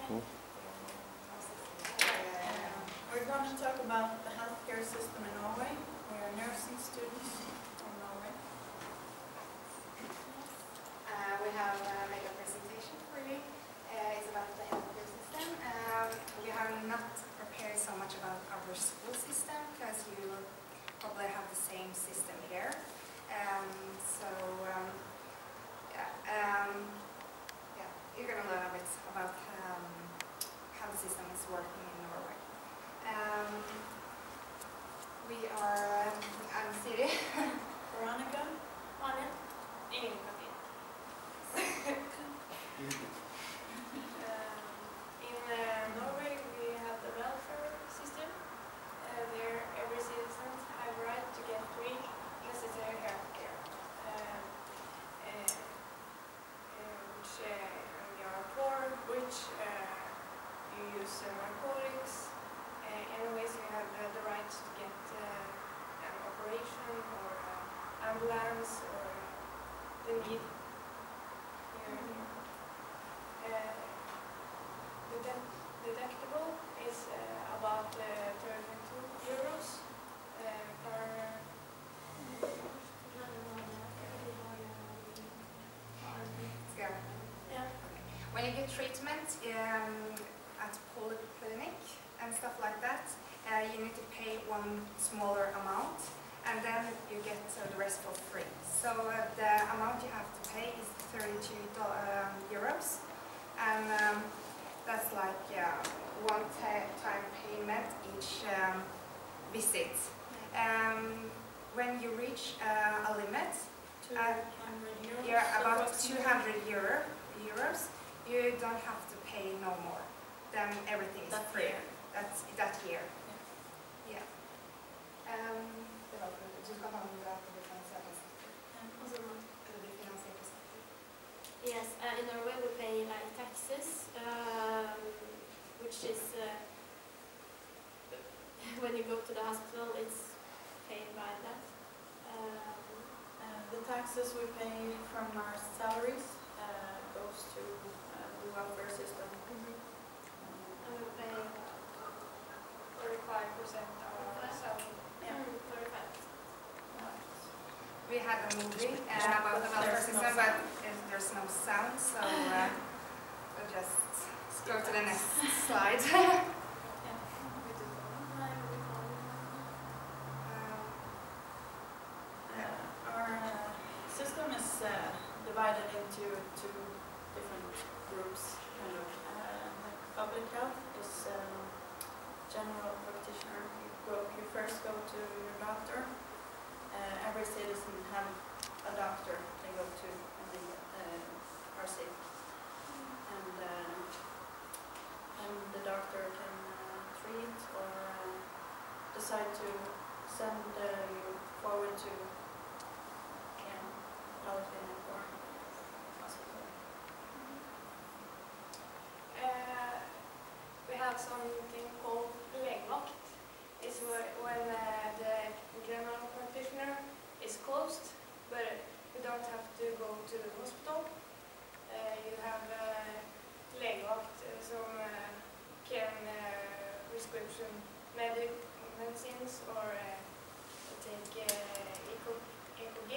We're going to talk about the healthcare system in Norway. We are nursing students from Norway. We have made a presentation for you. It's about the healthcare system. We have not prepared so much about our school system because you probably have the same system here. You're going to learn a bit about how the system is working in Norway. We are, I'm Siri. Veronica? Anja? Ingen Katin. In Norway we have the welfare system. There every citizen have right to get free necessary health care. Which when you are poor, which you use narcotics. Anyways, you have the right to get an operation or ambulance or the need. The deductible is about 32 euros per. Yeah. When you get treatment at polyclinic and stuff like that, you need to pay one smaller amount, and then you get the rest for free. So the amount you have to pay is 32 euros, and that's like one-time payment each visit. When you reach a limit, 200 euros. yeah, about 200 euros, you don't have to pay no more. Then everything is That free. year. That's that year. Yeah. Yeah. Det var för du ska handla på det finansiella sektorn. Eller det finansiella sektorn. Yes, in Norway we pay like taxes, which is when you go to the hospital, it's paid by that. The taxes we pay from our salaries goes to the welfare system. And we pay 45% of our salary. Yeah. 35. We had a movie about the welfare system, but there's no sound, so we'll just go to the next slide. Our system is divided into two different groups. Kind of. Public health is general practitioner. You first go to your doctor. Every citizen have a doctor they go to when they are sick, and the doctor can treat or decide to send you forward to polyclinic or hospital. We have something called legevakt. It's when the general practitioner is closed, but you don't have to go to the hospital. You have legevakt som can prescription medicines or take EKG,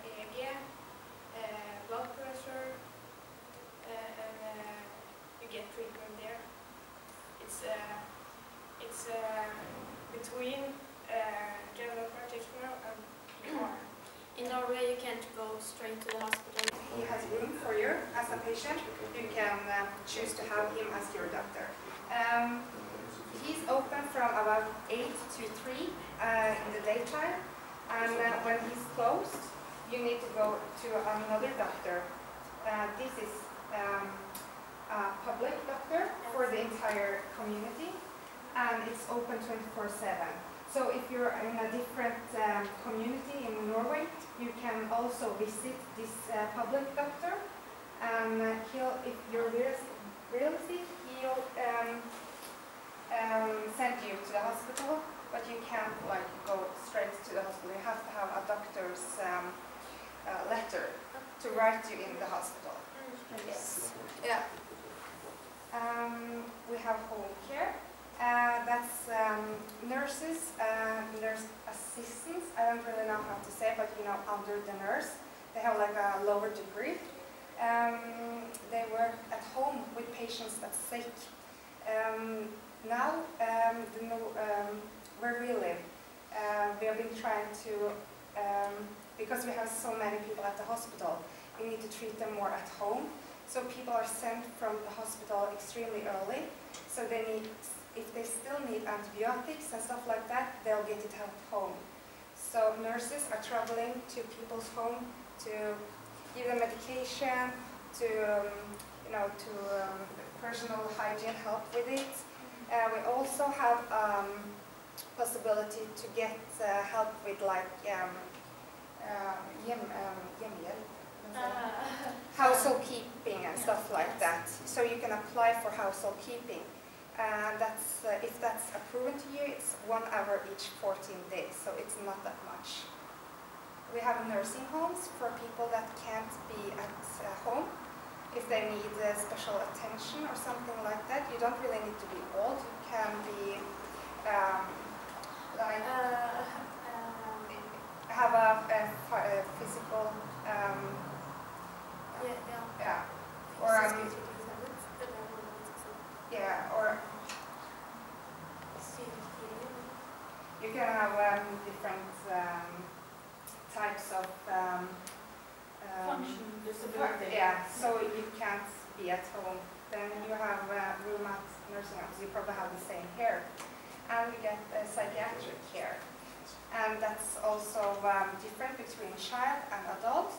EEG, blood pressure, and you get treatment there. It's between general practitioner and ER. In Norway you can't go straight to the hospital. He has room for you as a patient. You can choose to have him as your doctor. He's open from about 8 to 3 in the daytime, and when he's closed, you need to go to another doctor. This is a public doctor for the entire community, and it's open 24/7. So if you're in a different community in Norway, you can also visit this public doctor, and if you're really sick, he'll send you to the hospital, but you can't like go straight to the hospital. You have to have a doctor's letter to write you in the hospital. Yes. Yeah. We have home care. That's nurses, nurse assistants. I don't really know how to say, but you know, under the nurse, they have like a lower degree. They work at home with patients that's sick. Now, where we live, we have been trying to, because we have so many people at the hospital, we need to treat them more at home. So people are sent from the hospital extremely early. So they need, if they still need antibiotics and stuff like that, they'll get it at home. So nurses are traveling to people's home to give them medication, to personal hygiene help with it. We also have possibility to get help with like household keeping and stuff like that. So you can apply for household keeping. That's if that's approved to you, it's 1 hour each 14 days, so it's not that much. We have nursing homes for people that can't be at home. If they need special attention or something like that, you don't really need to be old. You can be have a physical or you can have different types of function disability. Yeah, so you can't be at home. Then you have room at nursing homes. You probably have the same here, and you get psychiatric care, and that's also different between child and adult.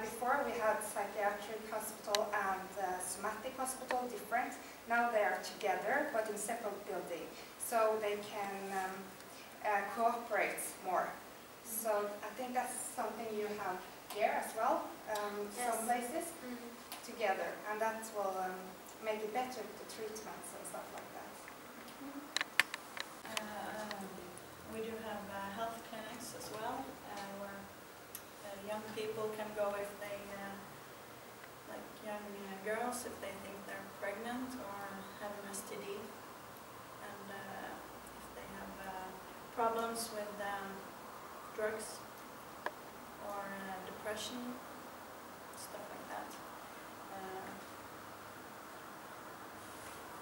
Before we had psychiatric hospital and somatic hospital different. Now they are together, but in separate buildings, so they can cooperate more. So I think that's something you have here as well. Some places together, and that will make it better, the treatments and stuff like that. We do have health clinics as well, where young people can go if they, like young girls, if they think they're pregnant or have an STD, and if they have problems with drugs or depression, stuff like that.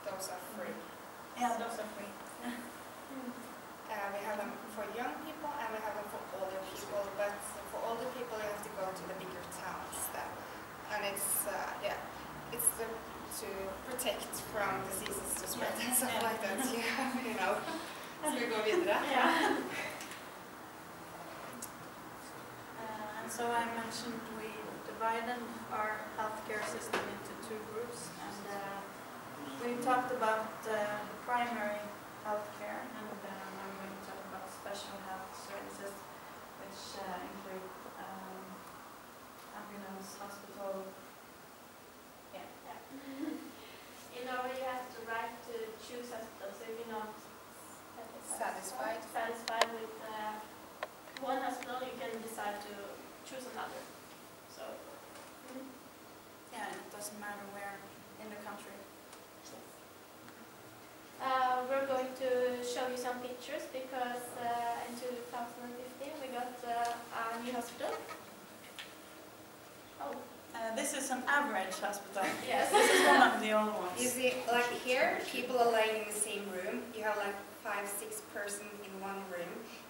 Those are free. Yeah, those are free. We have them for young people and we have them for older people, but for older people you have to go to the bigger towns then. And it's, it's to protect from diseases to spread and stuff like that, you know. Ska vi gå vidare? Yeah. And so I mentioned we divided our healthcare system into 2 groups, and we talked about primary healthcare, and I'm going to talk about special health services, which include ambulance, hospital. Yeah. In Norway, you have the right to choose hospital, so if you're not satisfied with one hospital, you can decide to choose another. So. Yeah, and it doesn't matter where in the country. We're going to show you some pictures because in 2015 we got a new hospital. Oh. This is an average hospital. Yes. This is one of the old ones. You see, like here, people are lying in the same room. You have like 5-6 persons in one room.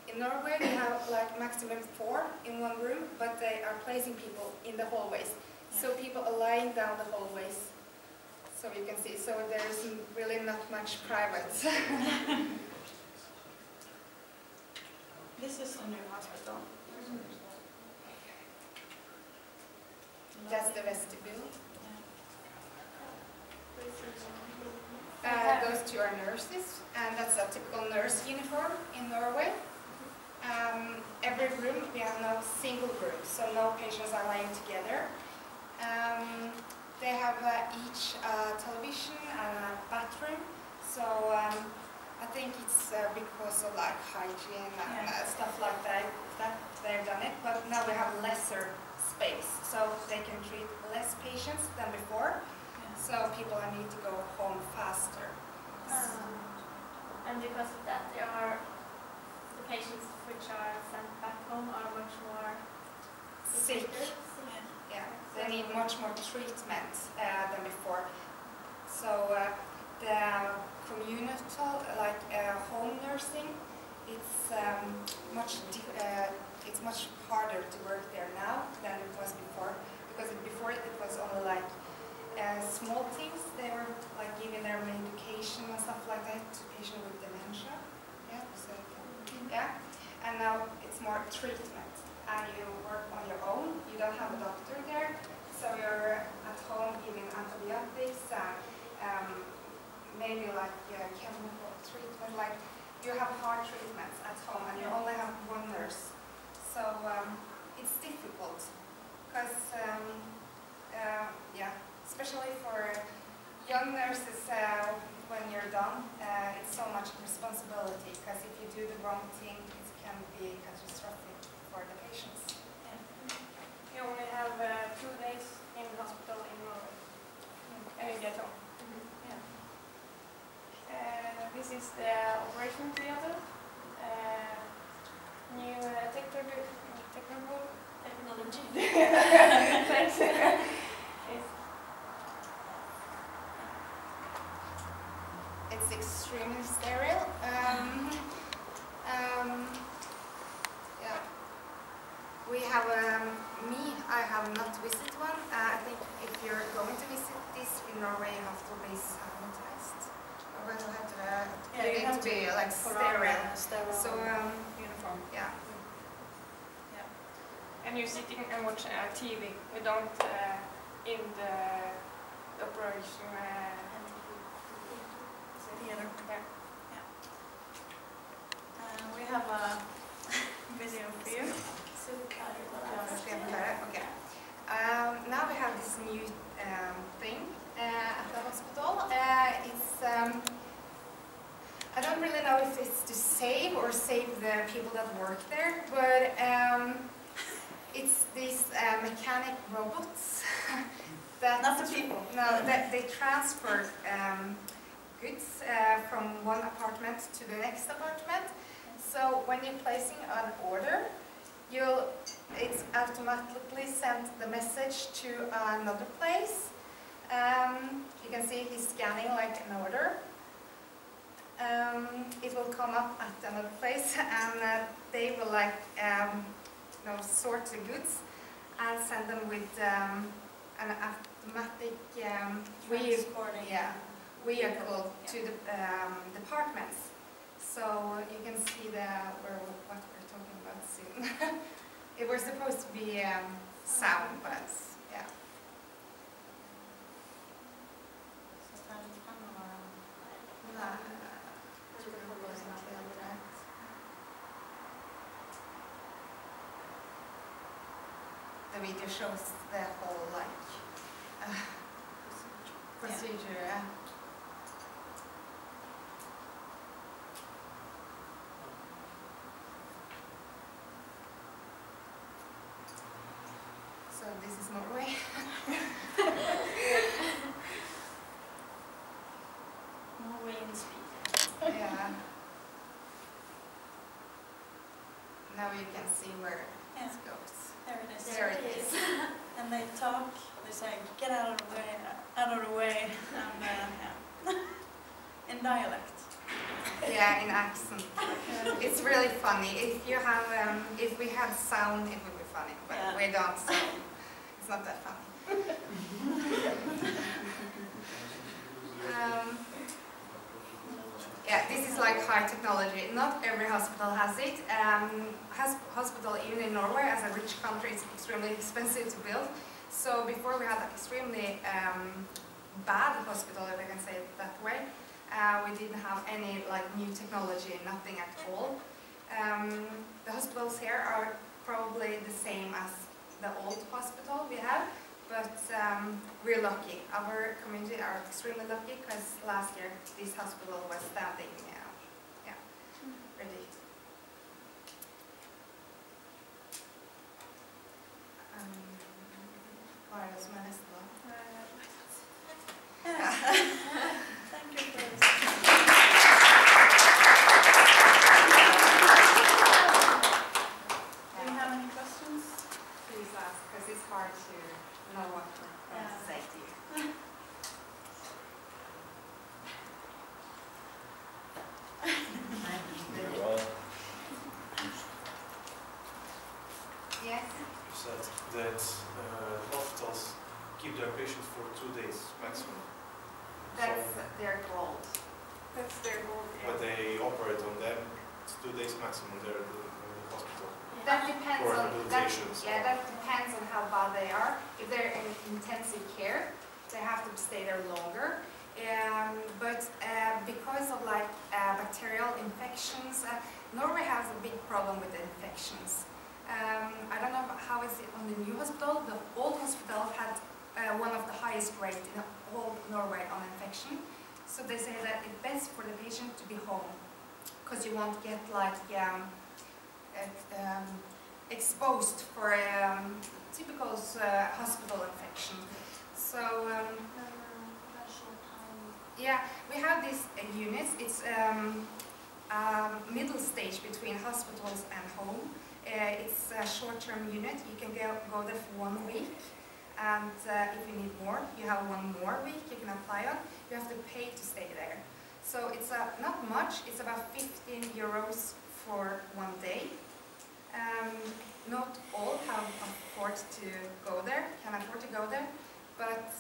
In Norway, we have like maximum 4 in one room, but they are placing people in the hallways. Yeah. So people are lying down the hallways. So you can see, so there's really not much private. This is a new hospital. That's the vestibule. Yeah. Those 2 are nurses, and that's a typical nurse uniform in Norway. Every room, we have no single room, so no patients are lying together. They have each television and a bathroom, so I think it's because of like hygiene and stuff like that they've done it, but now we have lesser space, so they can treat less patients than before. So people need to go home faster. And because of that, the patients which are sent back home are much more Sick. Yeah, they need much more treatment than before. So the communal, like home nursing, it's much harder to work there now than it was before. Because before it was only like small things. They were like giving their medication and stuff like that to patients with dementia. Yeah, so yeah, and now it's more treatment, and you work on your own. You don't have a doctor there, so you're at home giving antibiotics and maybe like chemical treatment. Like you have hard treatments at home, and you only have one nurse. So it's difficult because yeah, especially for young nurses when you're done, it's so much responsibility because if you do the wrong thing, it can be catastrophic for the patients. Yeah. You only have 2 days in the hospital in Norway, and you get home. Yeah. This is the operation theater. New technology. Thanks. It's extremely sterile. Yeah. We have I have not visited one. I think if you're going to visit this in Norway, you have to be sanitized. Or you have to be like sterile. So uniform. yeah. And you're sitting and watching TV. We don't in the operation Theater. Yeah. We have a video for you. Okay. Now we have this new thing at the hospital. It's I don't really know if it's to save the people that work there, but it's these mechanic robots that Not the people. No, that they transfer goods from one apartment to the next apartment. So when you're placing an order, it's automatically sent the message to another place. You can see he's scanning like an order. It will come up at another place, and they will like sort the goods and send them with an automatic vehicle to the departments. So you can see what we're talking about soon. It was supposed to be sound, but yeah. The video shows the whole procedure. Yeah. So this is Norway. Norwegian speed. Yeah. Now you can see where Yeah. it goes. There it is. There it is. And they talk, they say, get out of the way, and in dialect. Yeah, in accent. It's really funny. If we had sound, it would be funny, but Yeah. we don't, so it's not that funny. Yeah, this is like high technology. Not every hospital has it. Hospital, even in Norway, as a rich country, is extremely expensive to build. So before we had an extremely bad hospital, if I can say it that way. We didn't have any new technology, nothing at all. The hospitals here are probably the same as the old hospital we have, but we're lucky. Our community are extremely lucky because last year this hospital was standing, ready. Hva er det som er neste da? That's their goal. That's their goal. But they operate on them. It's 2 days maximum there in the hospital. That depends For on rehabilitation, so- that depends on how bad they are. If they're in intensive care, they have to stay there longer. But because of like bacterial infections, Norway has a big problem with the infections. I don't know how is it on the new hospital. The old hospital had one of the highest rates in all Norway on infection. So they say that it's best for the patient to be home, because you won't get like exposed for typical hospital infection. So yeah, we have these units. It's middle stage between hospitals and home. It's a short-term unit. You can go there for 1 week, and if you need more, you have 1 more week you can apply on. You have to pay to stay there. So it's not much. It's about 15 euros for 1 day. Not all have afford to go there, can afford to go there, but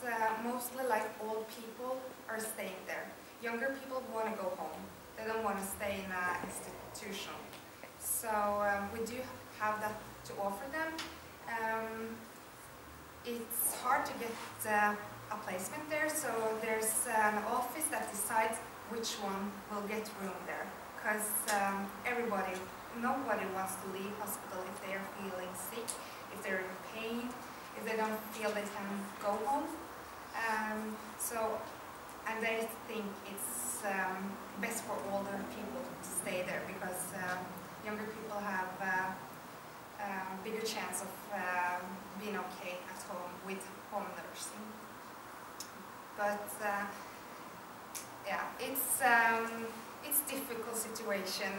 mostly like old people are staying there. Younger people want to go home. They don't want to stay in an institution. So we do have that to offer them. It's hard to get a placement there, so there's an office that decides which one will get room there. Because nobody wants to leave hospital if they are feeling sick, if they're in pain, if they don't feel they can go home. And they think it's best for older people to stay there, because younger people have a bigger chance of being okay at home with home nursing. But yeah, it's difficult situation.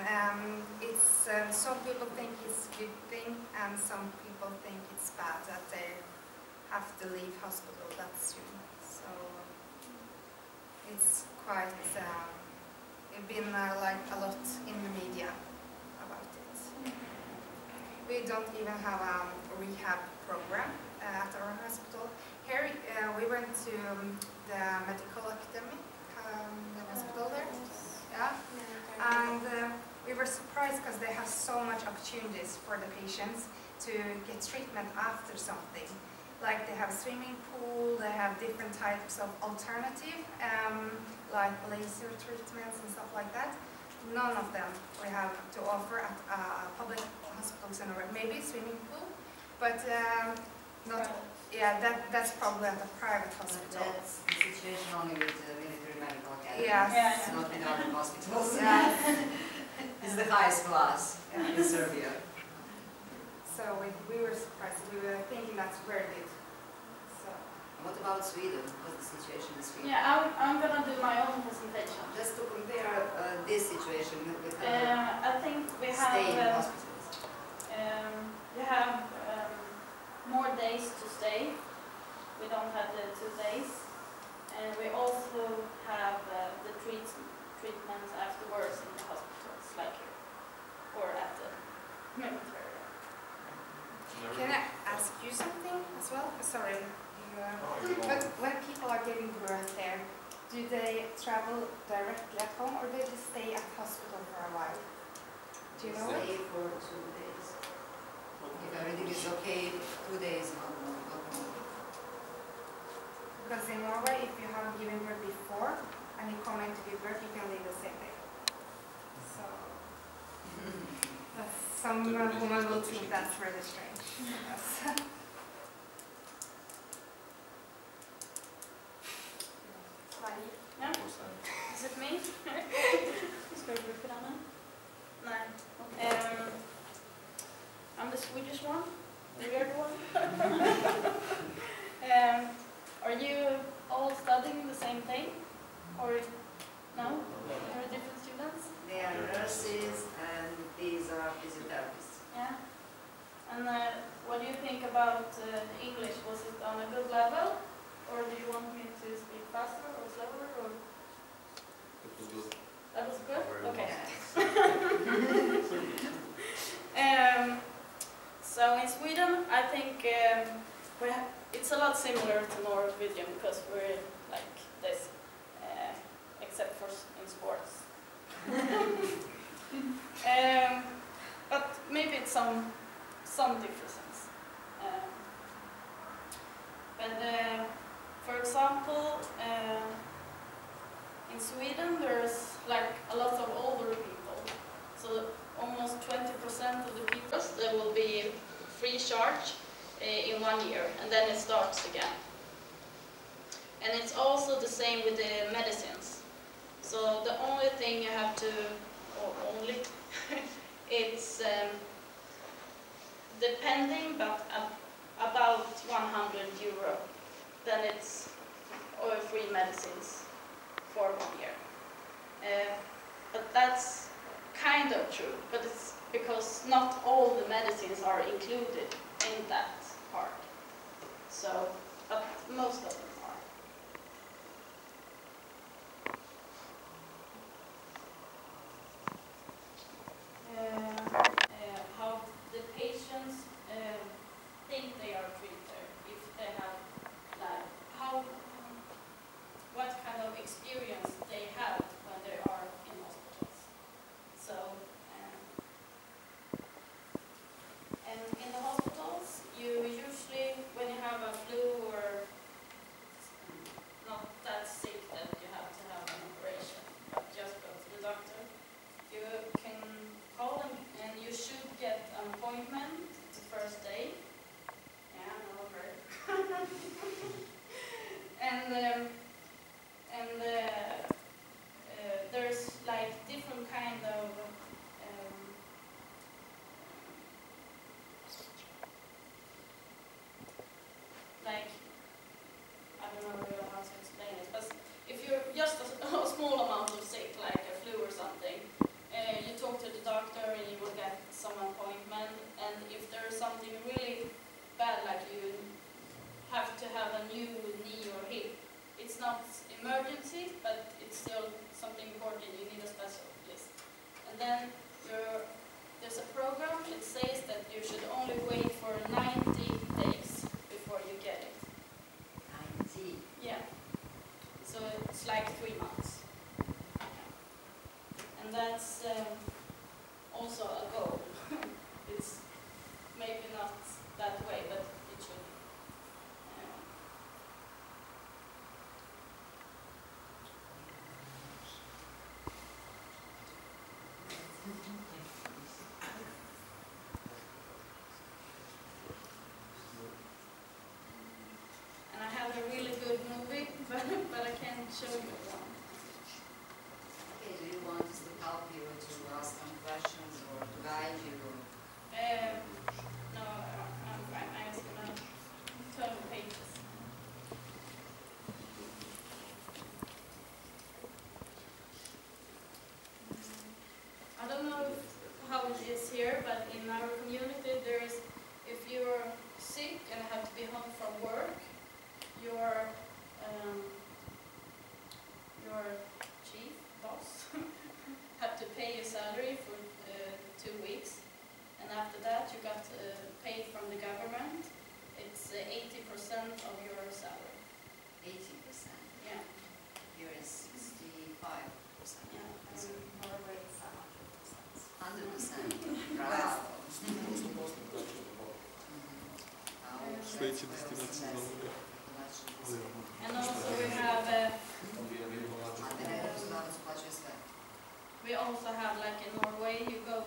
It's some people think it's a good thing, and some people think it's bad that they have to leave hospital that soon. So it's quite it's been like a lot in the media about it. We don't even have a rehab program at our hospital. Here we went to the medical academy, the hospital there. Yeah. And we were surprised because they have so much opportunities for the patients to get treatment after something. Like they have a swimming pool, they have different types of alternative, like laser treatments and stuff like that. None of them we have to offer at public hospitals in Norway. Maybe swimming pool, but not. Yeah, that's probably at a private hospital. That's the situation only with the military medical academy. Yes. It's not with other hospitals. Yes. It's the highest class in Serbia. So we were surprised. We were thinking that's very good. So. What about Sweden? What's the situation in Sweden? Yeah, I'm gonna do my own presentation. Just to compare this situation with I think we staying in have hospitals. more days to stay. We don't have the 2 days, and we also have the treatments afterwards in the hospitals, like here, or at the military. Can I ask you something as well? Sorry. But when people are giving birth there, do they travel directly at home, or do they just stay at hospital for a while? Do you know Stay it? for 2 days. If everything is okay, 2 days, not more. Because in Norway, if you have given birth before and you come in to give birth, you can leave the same day. So some women will think that's really strange. Yes. Ja. Is it me? Ska du på den? Nej. I'm the Swedish one, the weird one. Are you all studying the same thing? Or no? You're different students? They are nurses and these are physiotherapists. Yeah. And what do you think about English? Was it on a good level? Or do you want me to speak faster or slower? Or? It was good. That was good? Very Okay. Yes. So in Sweden, I think it's a lot similar to Norwegian because we're like this. some differences. But for example, in Sweden there's like a lot of older people, so almost 20% of the people there will be free charge in 1 year, and then it starts again. And it's also the same with the medicines. So the only thing you have to, or only, it's depending, but about 100 euro. Then it's free medicines for 1 year. But that's kind of true, but it's because not all the medicines are included in that part. So, but most of them are. How the patients think they are treated, if they have, like, what kind of experience they have when they are in hospitals. So, and in the hospitals, you usually, when you have a flu or not that sick that you have to have an operation, but just go to the doctor, you can call them and you should get an appointment the first day. Yeah, I know, right? And there's like different kind of like, I don't know really how to explain it, but if you're just a small amount of sick, like a flu or something, you talk to the doctor and you will get some appointment, and if there's something really bad, like you have to have a new knee or hip, it's not emergency, but it's still something important, you need a specialist. And then there's a program, it says that you should only wait for 90 days before you get it. 90. Yeah. So it's like 3 months. And that's also a goal. It's maybe not that way, but it should be. And I have a really good movie, but I can't show you one. Okay, do you want us to help you to ask some questions or to guide you? No, I'm fine. I'm just gonna turn the pages. I don't know how it is here, but in our community there is, if you're sick and have to be home from work, your chief, boss, have to pay your salary for 2 weeks, and after that you got paid from the government. It's 80% of your salary. 80%. Yeah. Here is 65%. Yeah. Norway is 100%. Bravo. Sljedeće destinacije za ovoga. And also we have we also have, like in Norway, you go,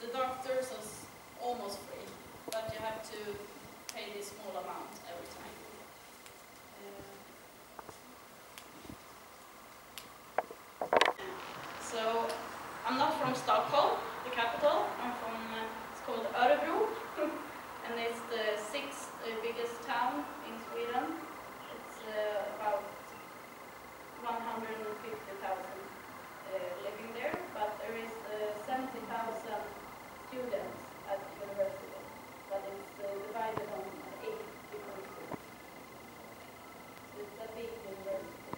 the doctors is almost free, but you have to pay this small amount every time. So I'm not from Stockholm, the capital. I'm from, it's called Örebro, and it's the 6th biggest town in Sweden. It's about 150,000 living there, but there is 70,000 students at the university, but it's divided on 8 different schools. It's a big university.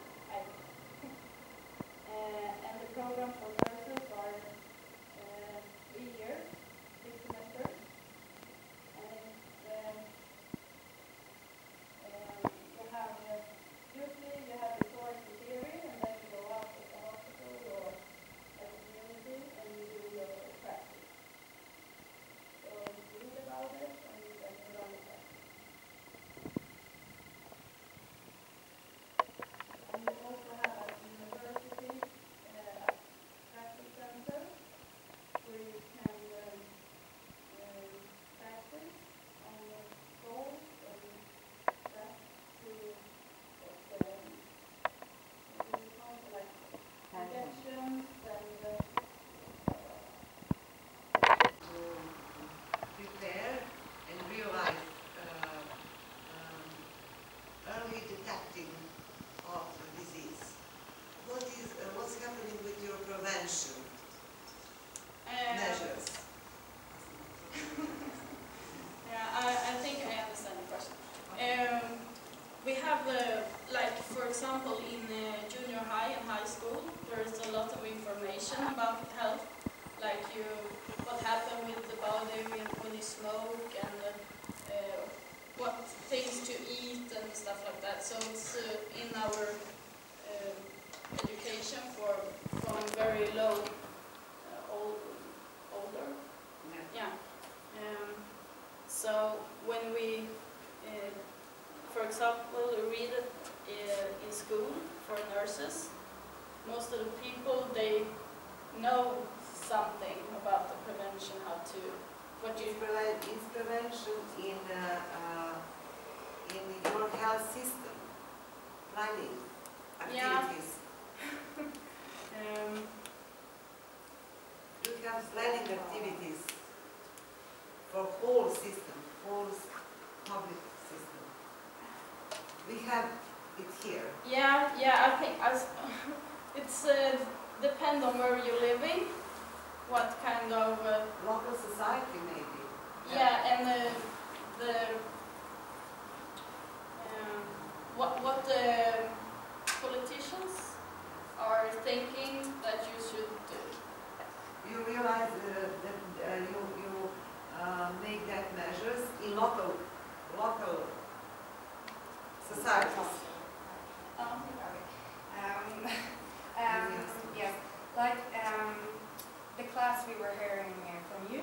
And the program for nurses are 3 years, 6 semesters, and it's, you have, usually you have the course in theory, and then you go out at the hospital or at the community and you do your practice. junior high and high school, there is a lot of information about health, like what happened with the body when you smoke and what things to eat and stuff like that. So it's in our education from very low, older. Yeah. So when we, for example, read it in school for nurses, most of the people, they know something about the prevention, how to, what you... It's prevention in your health system, planning activities. You have planning activities for whole system, whole public system. We have it here. Yeah, I think it's depend on where you're living, what kind of... Local society maybe. yeah, and what the politicians are thinking that you should do. You realize that you make that measures in local societies. Yes, like the class we were hearing from you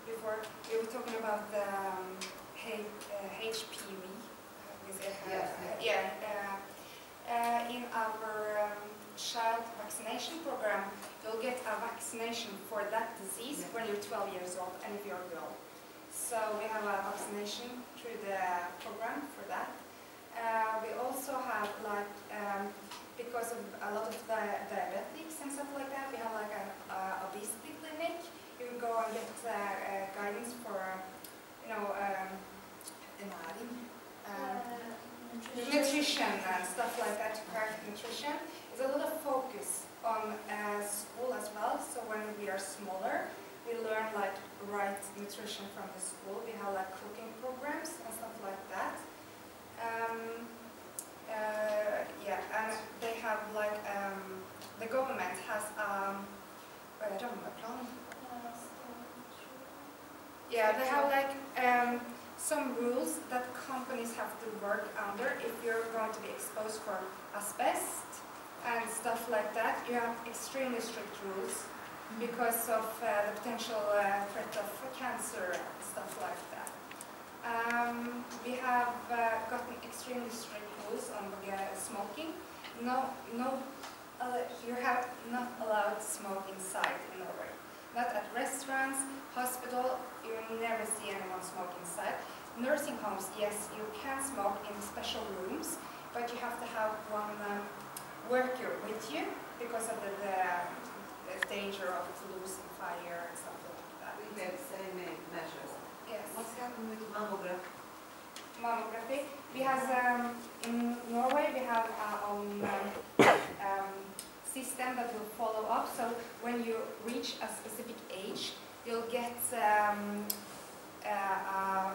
before, we were talking about the HPV. In our child vaccination program, you'll get a vaccination for that disease when you're 12 years old and if you're a girl. So we have a vaccination through the program for that. We also have like, because of a lot of diabetics and stuff like that, we have like an obesity clinic. You can go and get guidance for, nutrition and stuff like that, to correct nutrition. There's a lot of focus on school as well. So when we are smaller, we learn like right nutrition from the school. We have like cooking programs and stuff like that. And they have like the government has they have like some rules that companies have to work under if you're going to be exposed for asbestos and stuff like that. You have extremely strict rules because of the potential threat of cancer and stuff like that. We have gotten extremely strict rules on smoking. You have not allowed to smoke inside in Norway. Not at restaurants, hospital, you never see anyone smoke inside. Nursing homes, yes, you can smoke in special rooms, but you have to have one worker with you because of the danger of losing fire and stuff like that. We have the same measures. Yes. What's happening with mammography? Mammography. We have in Norway we have our own system that will follow up. So when you reach a specific age, you'll get a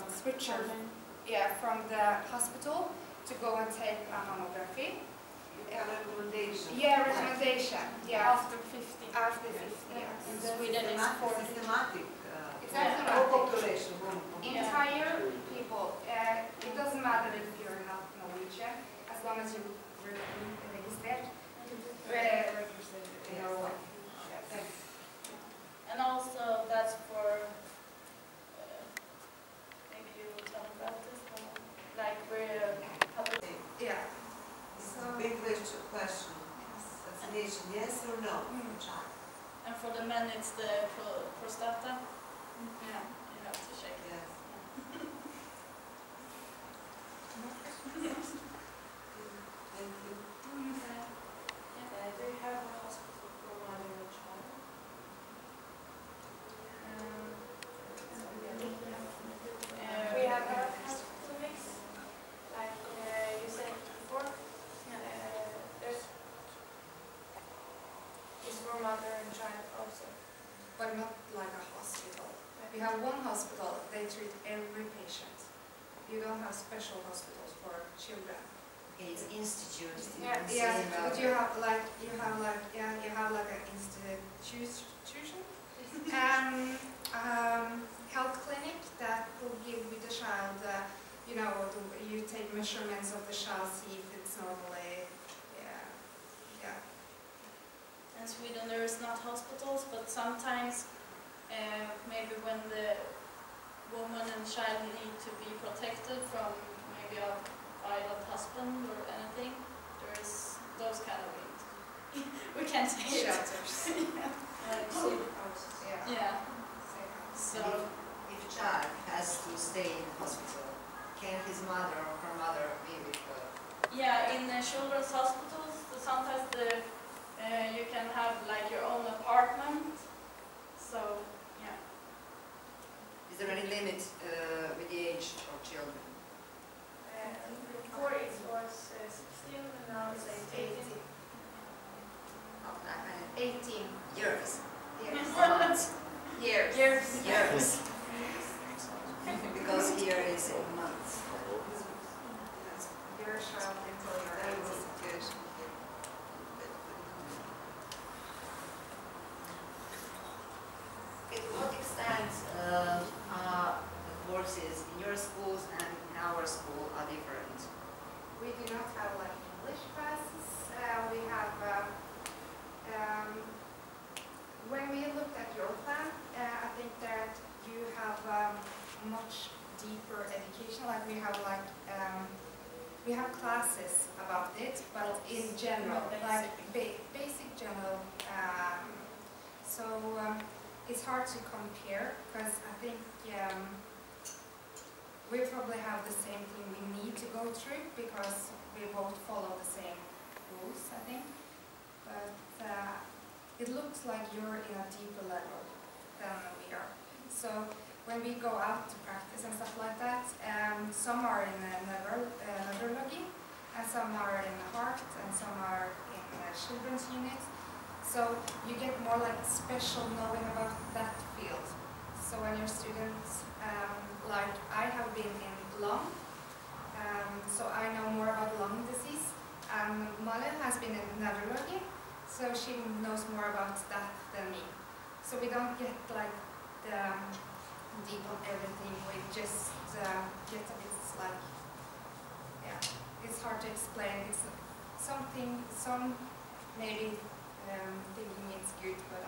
switcher from the hospital to go and take a mammography. A recommendation. Yeah, recommendation. Yeah. After 50. After 50. In Yes. Sweden it's 40. Systematic. It's Yeah. systematic. Population. Entire people. It doesn't matter if you're not Norwegian, as long as you're registered. And also that's for, maybe you will tell about this, like we're public. Yeah. It's a big question. Vaccination, yes or no? And for the men it's the prostata. Yeah, you have to check. Yes. Thank you. Do you have a hospital for mother and child? We have health clinics, like you said before. It's for mother and child also. But not like a hospital. We have one hospital, they treat every patient. You don't have special hospitals for children. It's institute. Yeah, but you have like an institution, health clinic that will give you the child, you take measurements of the child, see if it's normally, yeah. In Sweden there is not hospitals, but sometimes maybe when the woman and child need to be protected from maybe a violent husband or anything, there is those kind of things. We can't say it. Shelters. Yeah. So If a child has to stay in the hospital, can his mother or her mother be with her? yeah, in children's hospitals, sometimes you can have like your own apartment. So yeah. Is there any limit with the age of children? Before it was 16 and now it's 18. How many 18 years? years. Years. Years. Because here is in months. Your child until you're That was 18. good. To what extent are the courses in your schools and in our school are different? We do not have like English classes. We have, when we looked at your plan, I think that you have much deeper education. Like we have classes about it, but in general, like basic general. So it's hard to compare because I think we probably have the same thing we need to go through because we both follow the same rules, I think. But it looks like you're in a deeper level than we are. So when we go out to practice and stuff like that, some are in neurology, and some are in the heart, and some are in children's units. So you get more like special knowing about that field. So when you're students, like I have been in lung, so I know more about lung disease. Malin has been in neurology, so she knows more about that than me. So we don't get like the deep on everything. We just get a bit like, yeah, it's hard to explain. It's something, some maybe thinking it's good, but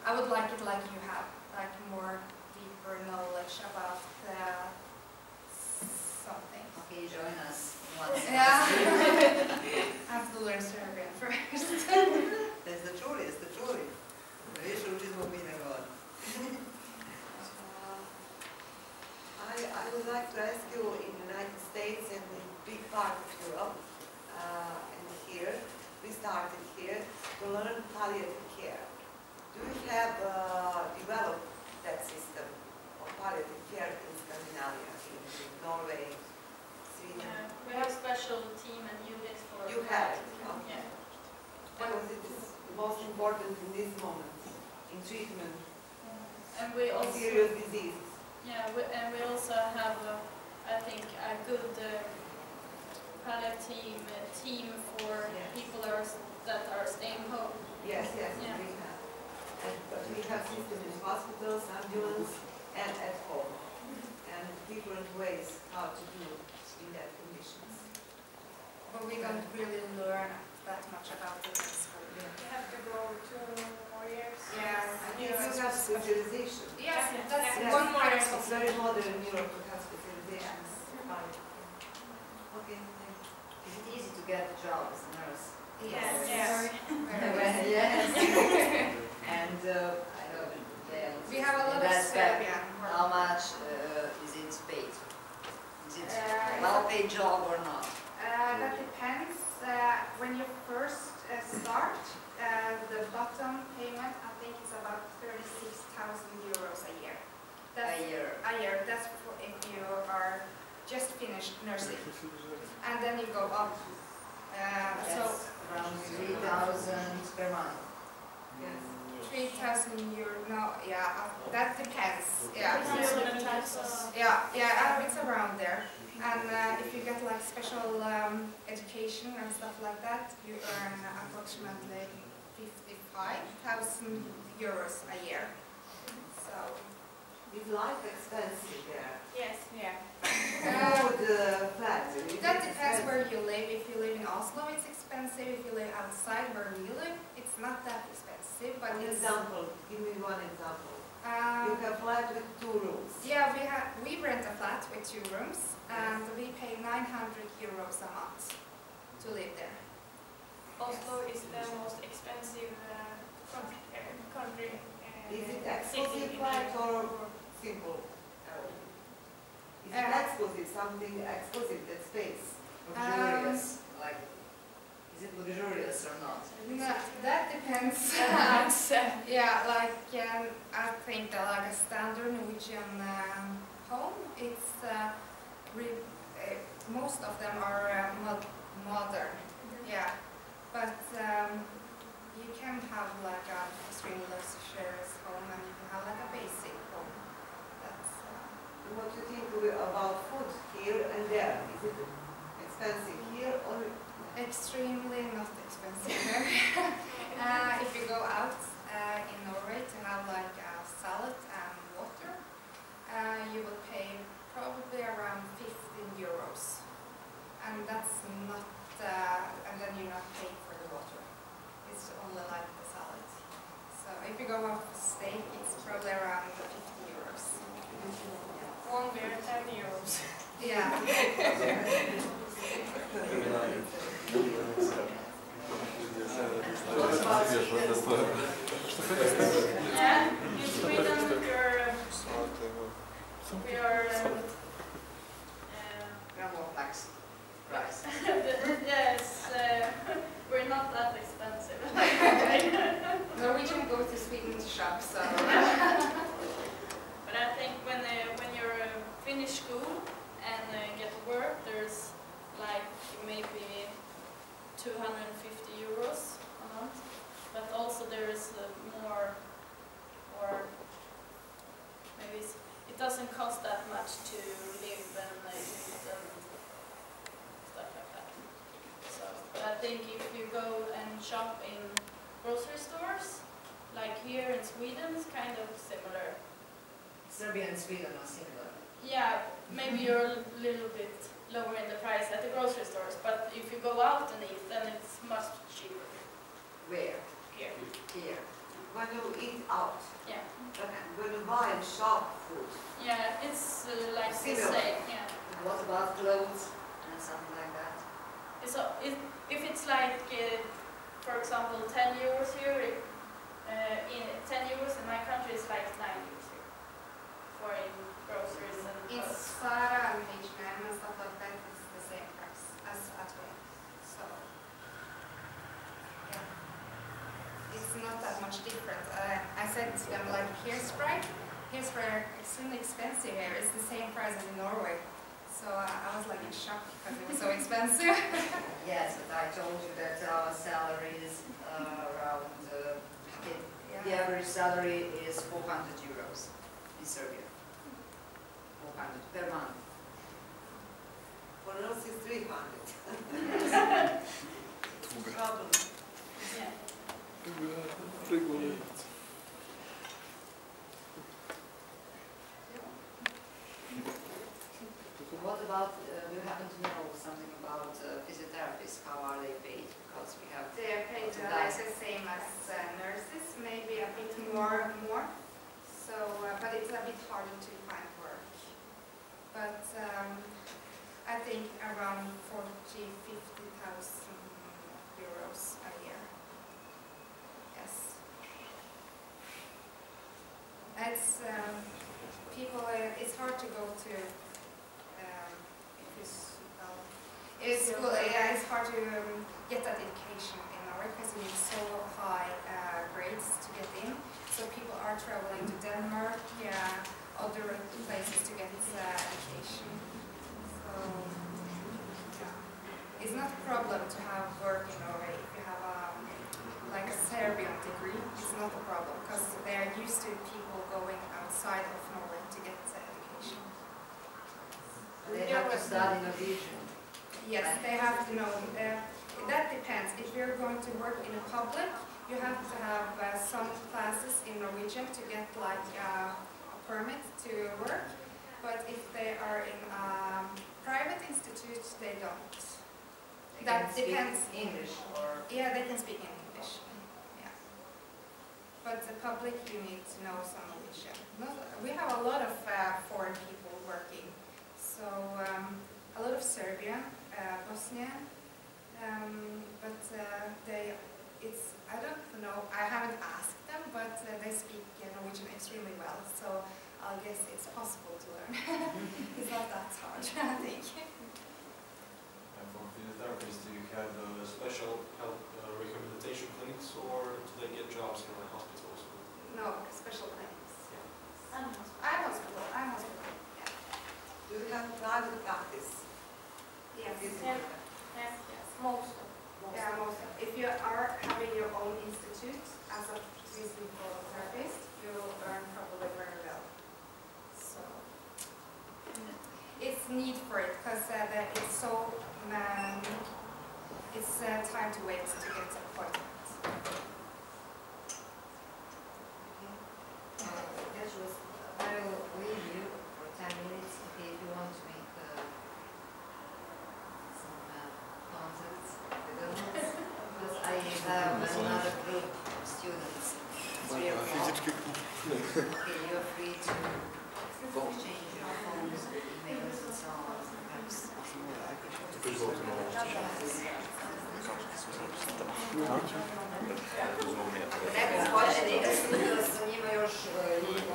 I would like it like you have, like more deeper knowledge about something. Okay, join us once. Yeah. I have to learn Serbian first. There's the truth, the truth. I would like to ask you, in the United States and in big part of Europe, and here, we started here to learn palliative care. Do you have developed that system of palliative care in Scandinavia, in Norway, Sweden? we have special team and units for. You have it, Yeah. because it is most important in this moment, in treatment And we of also. serious diseases. Yeah, and we also have, I think, a good palliative team for people that are staying home. Yes, Yeah. we have. But we have system in hospitals, ambulance, and at home. And different ways how to do in that conditions. But we don't really learn that much about it in school. You have to go 2 more years. Yes. I think you have specialization. Yes, Yeah. that's Yes. one part of It's very modern in Europe to have specializations. Okay, thank you. Is it easy to get a job as a nurse? Yes. Yes. Very Yes. And I know We have a lot of that's bad. Serbian. How much is it paid? Is it a well-paid job or not? That depends. When you first start, the bottom payment, I think, is about 36,000 euros a year. A year. A year. That's for if you are just finished nursing, and then you go up. So That's around 3,000 per month. Yes. 3,000 euro. No, yeah, that depends. Yeah. Depends on the taxes. Yeah, it's around there. And if you get like special education and stuff like that, you earn approximately 55,000 euros a year. So, Is life expensive there? Yes. Yeah. The flat? that depends where you live. If you live in Oslo, it's expensive. If you live outside where we live, it's not that expensive. But An it's, example, give me one example. You um, have flat with 2 rooms. yeah, we rent a flat with 2 rooms, and we pay 900 euros a month to live there. Oslo is the most expensive country. Is it city exclusive in flat Europe. or simple? Is it Uh, exclusive, something exclusive, that space? Luxurious, like, is it luxurious or not? No, that depends. Yeah, like I think that like a standard Norwegian home, it's most of them are modern. Yeah, but you can have like an extremely luxurious home, and you can have like a basic home. That's What do you think about food here and there? Is it expensive here or? extremely not expensive. If you go out in Norway to have like a salad and water, you will pay probably around 15 euros. And that's not, and then you're not paying for the water. It's only like the salad. So if you go out for steak, it's probably around 50 euros. One beer, 10 euros. Yeah. Yeah, in Sweden we are More flax rice. yes, we're not that expensive. Norwegian go to Sweden to shop, so. But I think when you're finish school and get work, there's like maybe 250 euros a month. But also there is more, or maybe it doesn't cost that much to live and eat and stuff like that. So I think if you go and shop in grocery stores, like here in Sweden, it's kind of similar. Serbia and Sweden are similar. Yeah, maybe you're a little bit lower in the price at the grocery stores, but if you go out and eat, then it's much cheaper Where? here. Here. When you eat out, Yeah, but when you buy and shop food, yeah, it's like the Similar. same. Yeah, What about clothes and something like that? if it's like, for example, 10 euros here, in 10 euros in my country, it's like 9 euros here for in groceries and In clothes. Zara and H&M and stuff like that, it's the same price as at home. So, yeah, it's not that much different. I said to them like, hairspray are extremely expensive here. It's the same price as in Norway. So I was like in shock because it was so expensive. Yes, but I told you that our salaries around, the average salary is 400 euros in Serbia. 400 per month. for us it's 300. Problem. Yeah. What about, we happen to know something about physiotherapists, how are they paid? Because we have They are paid like the same as nurses, maybe a bit more. So, but it's a bit harder to find work. But I think around 40,000 to 50,000 euros a year. Yes. It's people. It's hard to go to. It's school. Yeah, it's hard to get that education in Norway because you need so high grades to get in. So people are traveling to Denmark, yeah, other places to get education. So yeah, it's not a problem to have work in Norway if you have like a Serbian degree. It's not a problem because they are used to people going outside of Norway to get education. They have to study Norwegian. Yes, they have to know. That depends. If you're going to work in a public, you have to have some classes in Norwegian to get like a permit to work. But if they are in private institutes, they don't. They That can speak depends. English or... Yeah, they can speak in English. Yeah. But the public, you need to know some Norwegian. We have a lot of foreign people working. So a lot of Serbian, Bosnian, but I don't know, I haven't asked them, but they speak Norwegian extremely well, so I guess it's possible to learn. It's not that hard, I think. And for physiotherapists, do you have special health rehabilitation clinics, or do they get jobs in hospitals? No, special clinics. And I'm hospital, yeah. Do you have private practice? Yes. Yes, most of. Yeah, most. If you are having your own institute as a physical therapist, you will earn probably very well. So it's need for it because it's so it's time to wait to get an appointment. I will leave you for 10 minutes if you want to make some contacts with others. Because I have another group of students. 3 o'clock. Okay, you are free to change your phones, emails, and so on. Neko hoće da ide da sa njima još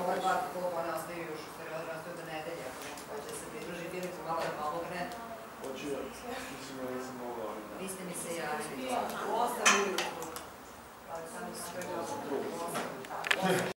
ova 2 kluba ne ostaju još u stvari odrastaju do nedelja. Hoće da se pridruži Filipu malo da pomogne. Vi ste mi se javili. 8 ujutru.